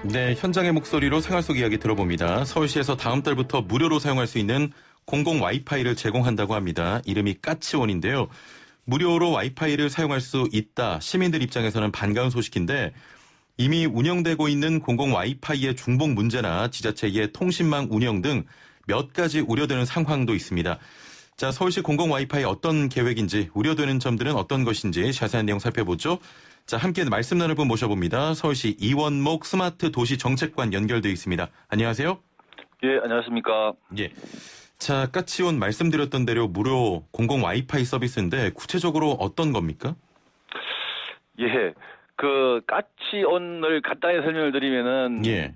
네, 현장의 목소리로 생활 속 이야기 들어봅니다. 서울시에서 다음 달부터 무료로 사용할 수 있는 공공 와이파이를 제공한다고 합니다. 이름이 까치원인데요. 무료로 와이파이를 사용할 수 있다. 시민들 입장에서는 반가운 소식인데 이미 운영되고 있는 공공 와이파이의 중복 문제나 지자체의 통신망 운영 등 몇 가지 우려되는 상황도 있습니다. 자, 서울시 공공 와이파이 어떤 계획인지, 우려되는 점들은 어떤 것인지 자세한 내용 살펴보죠. 자, 함께 말씀 나눌 분 모셔봅니다. 서울시 이원목 스마트 도시 정책관 연결되어 있습니다. 안녕하세요. 예, 안녕하십니까. 예. 자, 까치원 말씀드렸던 대로 무료 공공 와이파이 서비스인데 구체적으로 어떤 겁니까? 예, 그 까치온을 간단히 설명을 드리면은 예.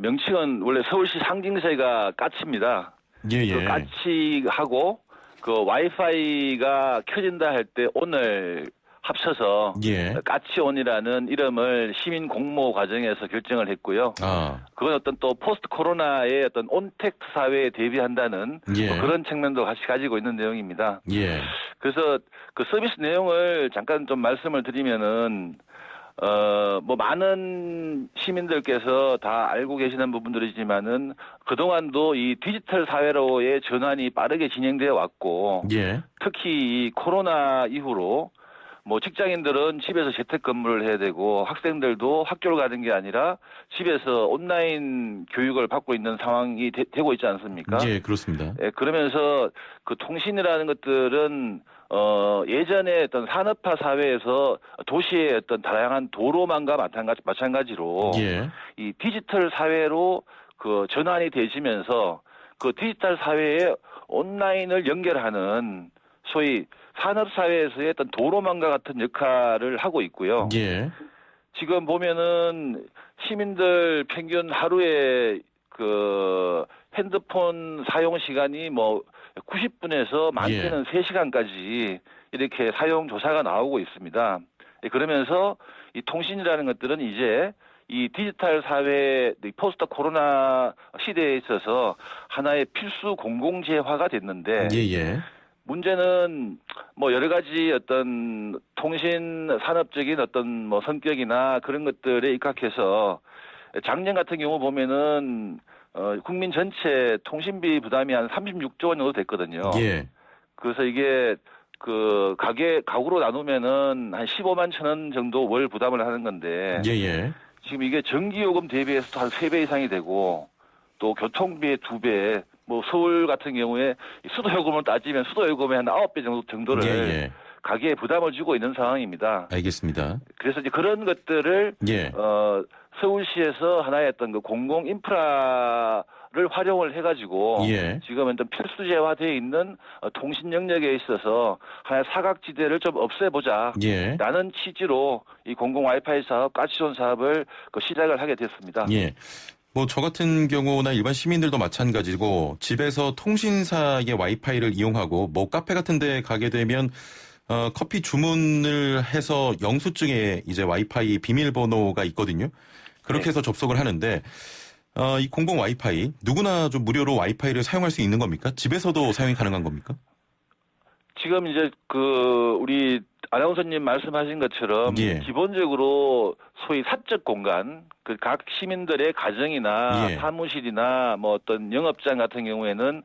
명칭은 원래 서울시 상징세가 까치입니다. 예, 예. 그 까치하고 그 와이파이가 켜진다 할 때 온을 합쳐서 예. 까치온이라는 이름을 시민 공모 과정에서 결정을 했고요. 아. 그건 어떤 또 포스트 코로나의 어떤 온택트 사회에 대비한다는 예. 그런 측면도 같이 가지고 있는 내용입니다. 예. 그래서 그 서비스 내용을 잠깐 좀 말씀을 드리면은 뭐 많은 시민들께서 다 알고 계시는 부분들이지만은 그동안도 이 디지털 사회로의 전환이 빠르게 진행되어 왔고 예. 특히 이 코로나 이후로 뭐 직장인들은 집에서 재택근무를 해야 되고 학생들도 학교를 가는 게 아니라 집에서 온라인 교육을 받고 있는 상황이 되고 있지 않습니까? 예, 그렇습니다. 예, 그러면서 그 통신이라는 것들은 예전에 어떤 산업화 사회에서 도시의 어떤 다양한 도로망과 마찬가지로 예. 이 디지털 사회로 그 전환이 되시면서 그 디지털 사회에 온라인을 연결하는 소위 산업 사회에서의 어떤 도로망과 같은 역할을 하고 있고요. 예. 지금 보면은 시민들 평균 하루에 그 핸드폰 사용 시간이 뭐 90분에서 많게는 3시간까지 이렇게 사용 조사가 나오고 있습니다. 그러면서 이 통신이라는 것들은 이제 이 디지털 사회, 포스트 코로나 시대에 있어서 하나의 필수 공공재화가 됐는데 예. 문제는 뭐 여러 가지 어떤 통신 산업적인 어떤 뭐 성격이나 그런 것들에 입각해서 작년 같은 경우 보면은 국민 전체 통신비 부담이 한 36조 원 정도 됐거든요. 예. 그래서 이게 그 가구로 나누면은 한 15만 천 원 정도 월 부담을 하는 건데 예. 지금 이게 전기요금 대비해서 한 3배 이상이 되고 또 교통비의 2배, 뭐 서울 같은 경우에 수도요금을 따지면 수도요금의 한 9배 정도를 예. 가계에 부담을 주고 있는 상황입니다. 알겠습니다. 그래서 이제 그런 것들을 예. 서울시에서 하나의 어떤 그 공공 인프라를 활용을 해가지고 예. 지금은 좀 필수제화되어 있는 통신 영역에 있어서 하나의 사각지대를 좀 없애보자. 예. 라는 취지로 이 공공 와이파이 사업, 까치존 사업을 시작을 하게 됐습니다. 예. 뭐 저 같은 경우나 일반 시민들도 마찬가지고 집에서 통신사의 와이파이를 이용하고 뭐 카페 같은 데 가게 되면 커피 주문을 해서 영수증에 이제 와이파이 비밀번호가 있거든요. 그렇게 해서 접속을 하는데 이 공공 와이파이 누구나 좀 무료로 와이파이를 사용할 수 있는 겁니까? 집에서도 사용이 가능한 겁니까? 지금 이제 우리 아나운서님 말씀하신 것처럼 예. 기본적으로 소위 사적 공간, 그 각 시민들의 가정이나 예. 사무실이나 뭐 어떤 영업장 같은 경우에는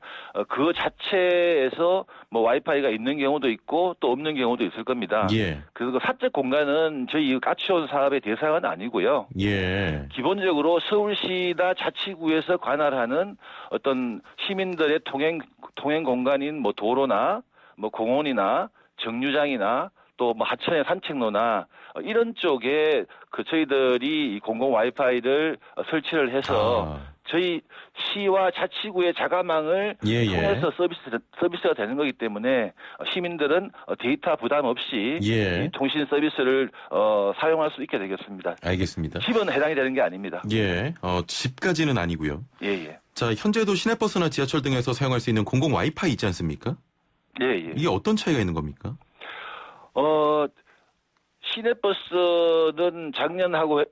그 자체에서 뭐 와이파이가 있는 경우도 있고 또 없는 경우도 있을 겁니다. 예. 그래서 그 사적 공간은 저희 까치온 사업의 대상은 아니고요. 예. 기본적으로 서울시나 자치구에서 관할하는 어떤 시민들의 통행 공간인 뭐 도로나 뭐 공원이나 정류장이나 또 뭐 하천의 산책로나 이런 쪽에 저희들이 이 공공 와이파이를 설치를 해서 저희 시와 자치구의 자가망을 통해서 서비스가 되는 거기 때문에 시민들은 데이터 부담 없이 이 통신 서비스를 사용할 수 있게 되겠습니다. 알겠습니다. 집은 해당이 되는 게 아닙니다. 예. 집까지는 아니고요. 예. 자, 현재도 시내버스나 지하철 등에서 사용할 수 있는 공공 와이파이 있지 않습니까? 예. 이게 어떤 차이가 있는 겁니까? 시내버스는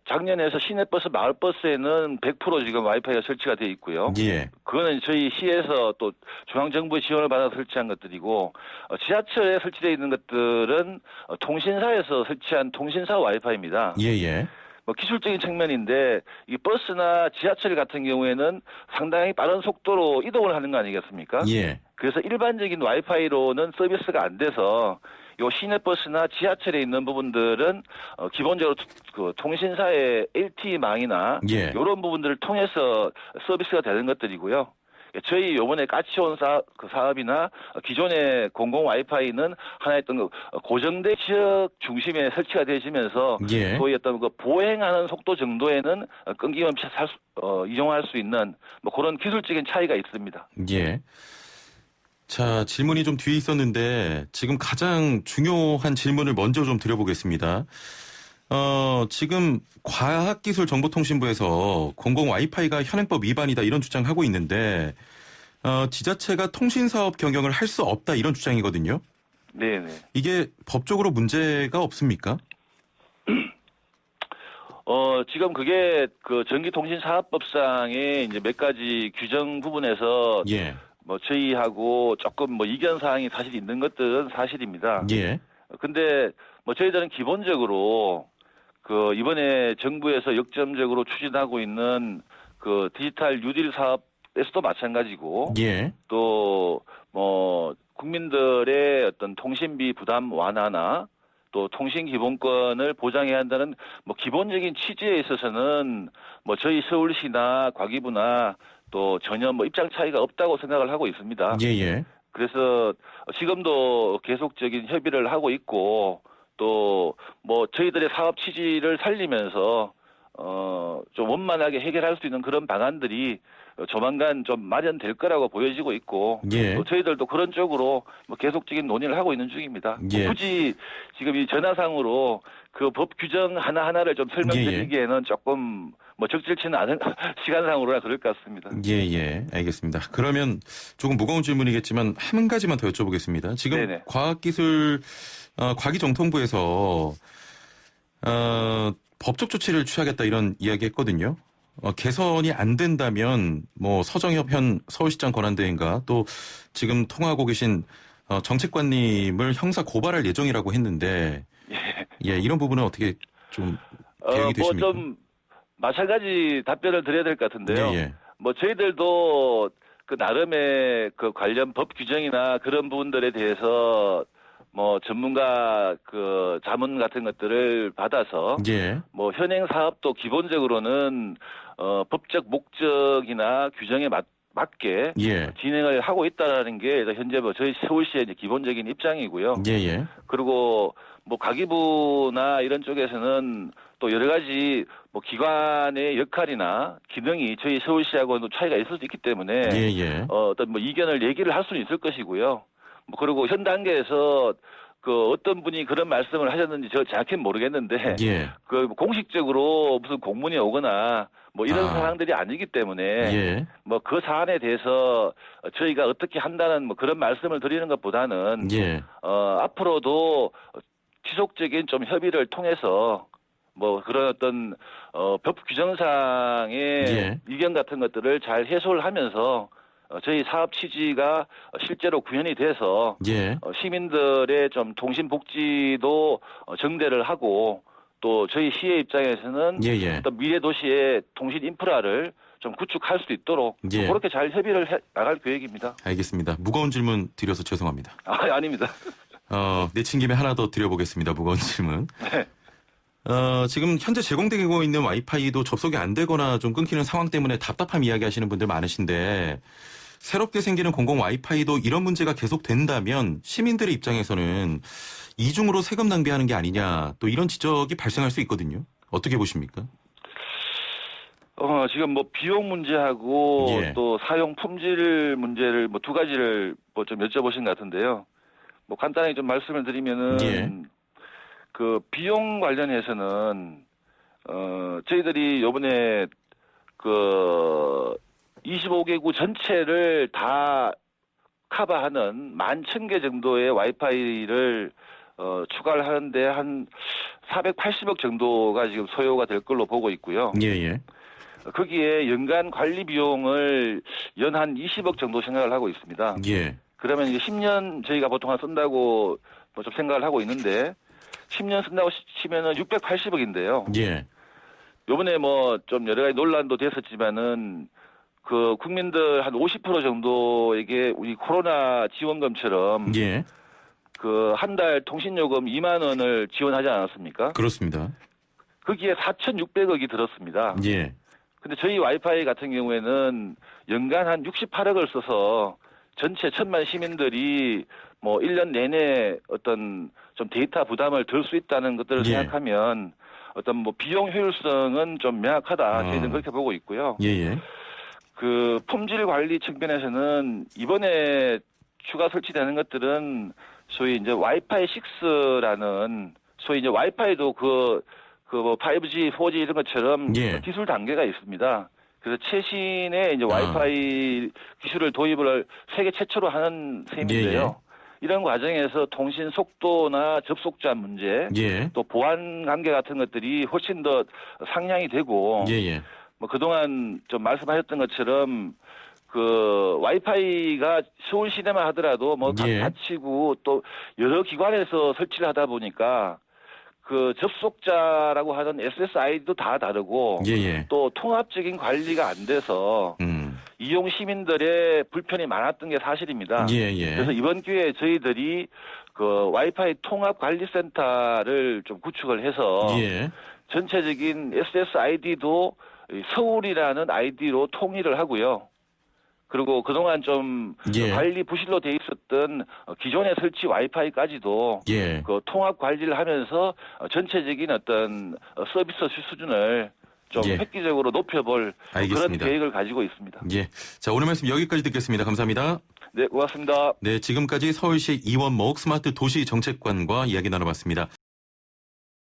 작년에서 시내버스, 마을버스에는 100% 지금 와이파이가 설치가 되어 있고요. 예. 그거는 저희 시에서 또 중앙정부의 지원을 받아 설치한 것들이고, 지하철에 설치되어 있는 것들은 통신사에서 설치한 통신사 와이파이입니다. 예. 뭐 기술적인 측면인데 이 버스나 지하철 같은 경우에는 상당히 빠른 속도로 이동을 하는 거 아니겠습니까? 예. 그래서 일반적인 와이파이로는 서비스가 안 돼서 요 시내버스나 지하철에 있는 부분들은 기본적으로 그 통신사의 LTE망이나 예. 이런 부분들을 통해서 서비스가 되는 것들이고요. 저희 요번에 까치온 사업이나 기존의 공공 와이파이는 하나의 어떤 고정된 지역 중심에 설치가 되어지면서 예. 소위 어떤 그 보행하는 속도 정도에는 끊김없이 이용할 수 있는 뭐 그런 기술적인 차이가 있습니다. 예. 자, 질문이 좀 뒤에 있었는데 지금 가장 중요한 질문을 먼저 좀 드려보겠습니다. 지금 과학기술정보통신부에서 공공 와이파이가 현행법 위반이다 이런 주장하고 있는데 지자체가 통신사업 경영을 할 수 없다 이런 주장이거든요. 네네. 이게 법적으로 문제가 없습니까? 지금 그게 그 전기통신사업법상의 이제 몇 가지 규정 부분에서 예. 뭐 저희하고 조금 뭐 이견 사항이 사실 있는 것들은 사실입니다. 예. 근데 뭐 저희들은 기본적으로 그 이번에 정부에서 역점적으로 추진하고 있는 그 디지털 뉴딜 사업에서도 마찬가지고 예. 또 뭐 국민들의 어떤 통신비 부담 완화나 또 통신 기본권을 보장해야 한다는 뭐 기본적인 취지에 있어서는 뭐 저희 서울시나 과기부나 또 전혀 뭐 입장 차이가 없다고 생각을 하고 있습니다. 예. 예. 그래서 지금도 계속적인 협의를 하고 있고 또 뭐 저희들의 사업 취지를 살리면서 좀 원만하게 해결할 수 있는 그런 방안들이 조만간 좀 마련될 거라고 보여지고 있고 예. 또 저희들도 그런 쪽으로 뭐 계속적인 논의를 하고 있는 중입니다. 예. 굳이 지금 이 전화상으로 그 법 규정 하나하나를 좀 설명드리기에는 조금 뭐 적절치는 않은 시간상으로나 그럴 것 같습니다. 예, 예. 알겠습니다. 그러면 조금 무거운 질문이겠지만 한 가지만 더 여쭤보겠습니다. 지금 네네. 과기정통부에서 법적 조치를 취하겠다 이런 이야기 했거든요. 개선이 안 된다면 뭐 서정협 현 서울시장 권한대행과 또 지금 통화하고 계신 정책관님을 형사 고발할 예정이라고 했는데 예, 이런 부분은 어떻게 좀 계획이 되십니까? 뭐 좀 마찬가지 답변을 드려야 될 것 같은데요. 예, 예. 뭐 저희들도 그 나름의 그 관련 법 규정이나 그런 부분들에 대해서 뭐 전문가 그 자문 같은 것들을 받아서 예. 뭐 현행 사업도 기본적으로는 법적 목적이나 규정에 맞게 예. 진행을 하고 있다라는 게 현재 뭐 저희 서울시의 이제 기본적인 입장이고요. 예, 예. 그리고 뭐 가기부나 이런 쪽에서는 또 여러 가지 뭐 기관의 역할이나 기능이 저희 서울시하고는 차이가 있을 수 있기 때문에 예, 예. 어떤 뭐 이견을 얘기를 할 수는 있을 것이고요. 뭐 그리고 현 단계에서 그 어떤 분이 그런 말씀을 하셨는지 저 정확히는 모르겠는데 예. 그 공식적으로 무슨 공문이 오거나 뭐 이런 상황들이 아니기 때문에 예. 뭐 그 사안에 대해서 저희가 어떻게 한다는 뭐 그런 말씀을 드리는 것보다는 예. 앞으로도 지속적인 좀 협의를 통해서 뭐 그런 어떤 법 규정상의 예. 이견 같은 것들을 잘 해소를 하면서 저희 사업 취지가 실제로 구현이 돼서 예. 시민들의 좀 통신 복지도 정대를 하고 또 저희 시의 입장에서는 예, 예. 어떤 미래 도시의 통신 인프라를 좀 구축할 수 있도록 예. 그렇게 잘 협의를 해 나갈 계획입니다. 알겠습니다. 무거운 질문 드려서 죄송합니다. 아닙니다. 내친 김에 하나 더 드려보겠습니다. 무거운 질문. 네. 지금 현재 제공되고 있는 와이파이도 접속이 안 되거나 좀 끊기는 상황 때문에 답답함 이야기하시는 분들 많으신데 새롭게 생기는 공공 와이파이도 이런 문제가 계속된다면 시민들의 입장에서는 이중으로 세금 낭비하는 게 아니냐 또 이런 지적이 발생할 수 있거든요. 어떻게 보십니까? 지금 뭐 비용 문제하고 예. 또 사용 품질 문제를 뭐 두 가지를 뭐 좀 여쭤보신 것 같은데요. 뭐 간단히 좀 말씀을 드리면은 예. 그 비용 관련해서는 저희들이 요번에 그 25개구 전체를 다 커버하는 11,000개 정도의 와이파이를 추가를 하는데 한 480억 정도가 지금 소요가 될 걸로 보고 있고요. 예, 예. 거기에 연간 관리 비용을 연 한 20억 정도 생각을 하고 있습니다. 예. 그러면 이제 10년 저희가 보통 쓴다고 뭐 좀 생각을 하고 있는데 10년 쓴다고 치면은 680억인데요. 예. 요번에 뭐 좀 여러 가지 논란도 됐었지만은 그 국민들 한 50% 정도에게 우리 코로나 지원금처럼 예. 그 한 달 통신요금 2만 원을 지원하지 않았습니까? 그렇습니다. 거기에 4,600억이 들었습니다. 예. 근데 저희 와이파이 같은 경우에는 연간 한 68억을 써서 전체 1,000만 시민들이 뭐 1년 내내 어떤 좀 데이터 부담을 덜 수 있다는 것들을 예. 생각하면 어떤 뭐 비용 효율성은 좀 명확하다. 저희는 그렇게 보고 있고요. 예예. 그 품질 관리 측면에서는 이번에 추가 설치되는 것들은 소위 이제 와이파이 6라는 소위 이제 와이파이도 뭐 5G, 4G 이런 것처럼 예. 기술 단계가 있습니다. 그래서 최신의 이제 와이파이 기술을 도입을 세계 최초로 하는 셈인데요. 이런 과정에서 통신 속도나 접속자 문제, 예. 또 보안 관계 같은 것들이 훨씬 더 상향이 되고, 예예. 뭐 그동안 좀 말씀하셨던 것처럼 그 와이파이가 서울시내만 하더라도 뭐 각 예. 자치구 또 여러 기관에서 설치를 하다 보니까 그 접속자라고 하는 SSID도 다 다르고 예예. 또 통합적인 관리가 안 돼서 이용 시민들의 불편이 많았던 게 사실입니다. 예예. 그래서 이번 기회에 저희들이 그 와이파이 통합 관리 센터를 좀 구축을 해서 예. 전체적인 SSID도 서울이라는 아이디로 통일을 하고요. 그리고 그동안 좀 예. 관리 부실로 돼 있었던 기존에 설치 와이파이까지도 예. 그 통합 관리를 하면서 전체적인 어떤 서비스 수준을 좀 예. 획기적으로 높여볼 그런 알겠습니다. 계획을 가지고 있습니다. 예. 자, 오늘 말씀 여기까지 듣겠습니다. 감사합니다. 네, 고맙습니다. 네, 지금까지 서울시 이원목 스마트 도시 정책관과 이야기 나눠봤습니다.